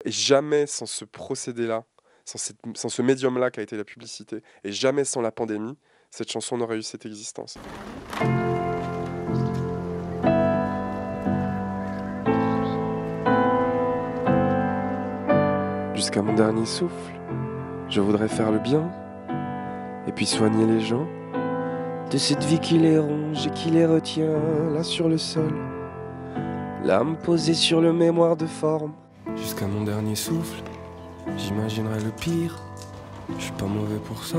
Et jamais sans ce procédé-là, sans ce médium-là qui a été la publicité, et jamais sans la pandémie, cette chanson n'aurait eu cette existence. Jusqu'à mon dernier souffle, je voudrais faire le bien, et puis soigner les gens de cette vie qui les ronge et qui les retient là sur le sol, l'âme posée sur le mémoire de forme. Jusqu'à mon dernier souffle, j'imaginerai le pire. Je suis pas mauvais pour ça.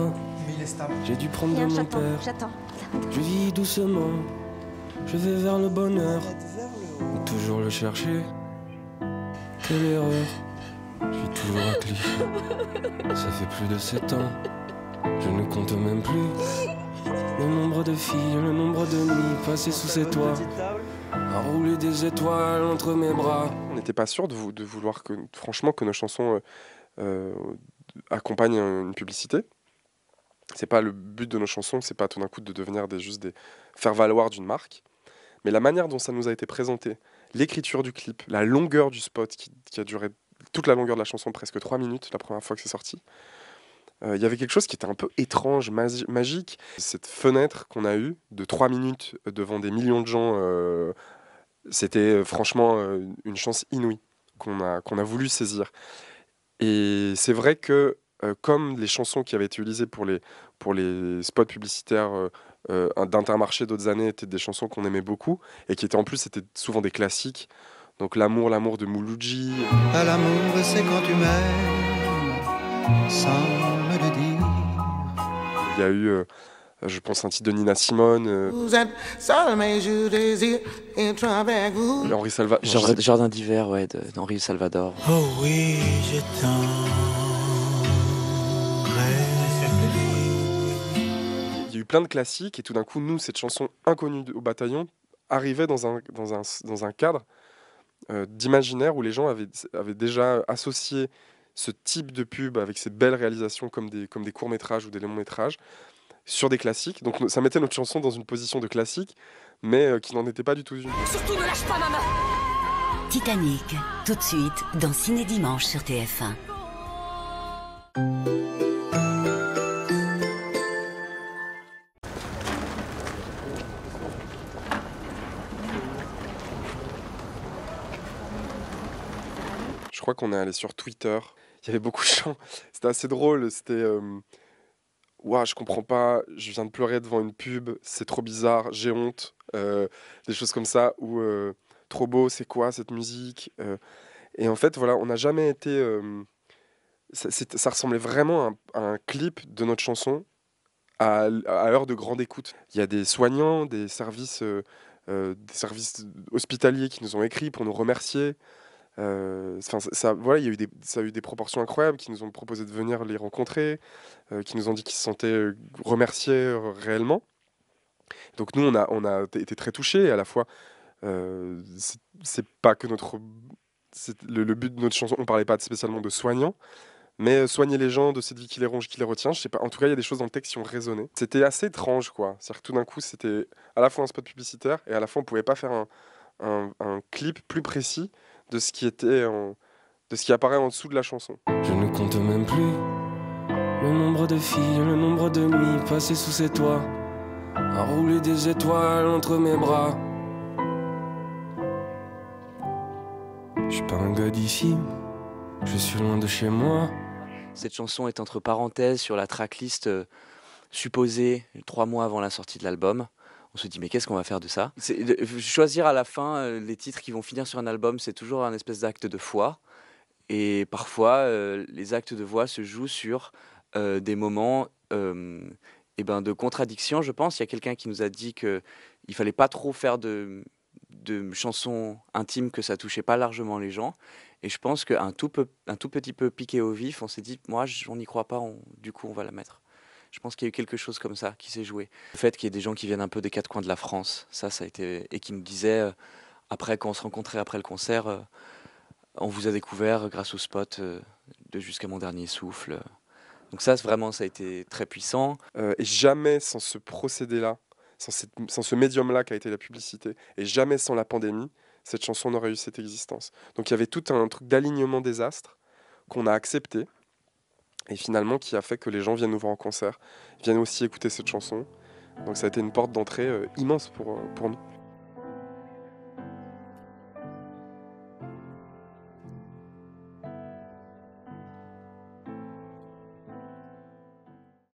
J'ai dû prendre de mon père. J'attends. Je vis doucement, je vais vers le bonheur. Toujours le chercher. Quelle erreur. Je suis toujours à cliché. Ça fait plus de 7 ans. Je ne compte même plus le nombre de filles, le nombre de nuits passées sous ces toits, à rouler des étoiles entre mes bras. On n'était pas sûr de vouloir franchement que nos chansons accompagnent une publicité. C'est pas le but de nos chansons, c'est pas tout d'un coup de devenir juste des faire-valoir d'une marque. Mais la manière dont ça nous a été présenté, l'écriture du clip, la longueur du spot qui a duré toute la longueur de la chanson, presque 3 minutes la première fois que c'est sorti. Il y avait quelque chose qui était un peu étrange, magique. Cette fenêtre qu'on a eue de 3 minutes devant des millions de gens, c'était franchement une chance inouïe qu'on a voulu saisir. Et c'est vrai que comme les chansons qui avaient été utilisées pour les spots publicitaires d'Intermarché d'autres années étaient des chansons qu'on aimait beaucoup et qui étaient en plus c'était souvent des classiques. Donc l'amour de Mouloudji. À l'amour, c'est quand tu m'aimes sans me le dire. Il y a eu, je pense, un titre de Nina Simone. Vous êtes seul, mais je désire être avec vous. Henri Salva. Jardin d'hiver, ouais, d'Henri Salvador. Oh oui, je t'aimerai. Il y a eu plein de classiques et tout d'un coup, nous, cette chanson inconnue au bataillon arrivait dans un cadre d'imaginaire où les gens avaient déjà associé ce type de pub avec ces belles réalisations comme des courts-métrages ou des longs-métrages sur des classiques. Donc ça mettait notre chanson dans une position de classique, mais qui n'en était pas du tout une. Surtout ne lâche pas ma main. Titanic, tout de suite dans Ciné Dimanche sur TF1. Je crois qu'on est allé sur Twitter. Il y avait beaucoup de gens. C'était assez drôle. C'était ouah, je comprends pas. Je viens de pleurer devant une pub. C'est trop bizarre. J'ai honte. Des choses comme ça. Ou trop beau. C'est quoi cette musique Et en fait, voilà, on n'a jamais été. Ça ressemblait vraiment à un clip de notre chanson à l'heure de grande écoute. Il y a des soignants, des services hospitaliers qui nous ont écrit pour nous remercier. Voilà, ça a eu des proportions incroyables, qui nous ont proposé de venir les rencontrer, qui nous ont dit qu'ils se sentaient remerciés réellement. Donc nous, on a été très touchés. Et à la fois, c'est pas que le but de notre chanson. On parlait pas spécialement de soignants, mais soigner les gens de cette vie qui les ronge, qui les retient. Je sais pas. En tout cas, il y a des choses dans le texte qui ont résonné. C'était assez étrange, quoi. C'est-à-dire que tout d'un coup, c'était à la fois un spot publicitaire et à la fois, on pouvait pas faire un clip plus précis de ce qui apparaît en dessous de la chanson. Je ne compte même plus le nombre de filles, le nombre de nuits passées sous ces toits, à rouler des étoiles entre mes bras. Je suis pas un gars d'ici, je suis loin de chez moi. Cette chanson est entre parenthèses sur la tracklist supposée 3 mois avant la sortie de l'album. On se dit mais qu'est-ce qu'on va faire de ça ? Choisir à la fin les titres qui vont finir sur un album, c'est toujours un espèce d'acte de foi. Et parfois, les actes de voix se jouent sur des moments de contradiction, je pense. Il y a quelqu'un qui nous a dit qu'il ne fallait pas trop faire de chansons intimes, que ça touchait pas largement les gens. Et je pense qu'un tout petit peu piqué au vif, on s'est dit, moi, on n'y croit pas, du coup, on va la mettre. Je pense qu'il y a eu quelque chose comme ça qui s'est joué. Le fait qu'il y ait des gens qui viennent un peu des 4 coins de la France, ça a été... Et qui nous disaient, après, quand on se rencontrait après le concert, on vous a découvert grâce au spot de Jusqu'à mon dernier souffle. Donc ça, vraiment, ça a été très puissant. Et jamais sans ce procédé-là, sans ce médium-là qui a été la publicité, et jamais sans la pandémie, cette chanson n'aurait eu cette existence. Donc il y avait tout un truc d'alignement des astres qu'on a accepté et finalement qui a fait que les gens viennent nous voir en concert, viennent aussi écouter cette chanson. Donc ça a été une porte d'entrée immense pour nous.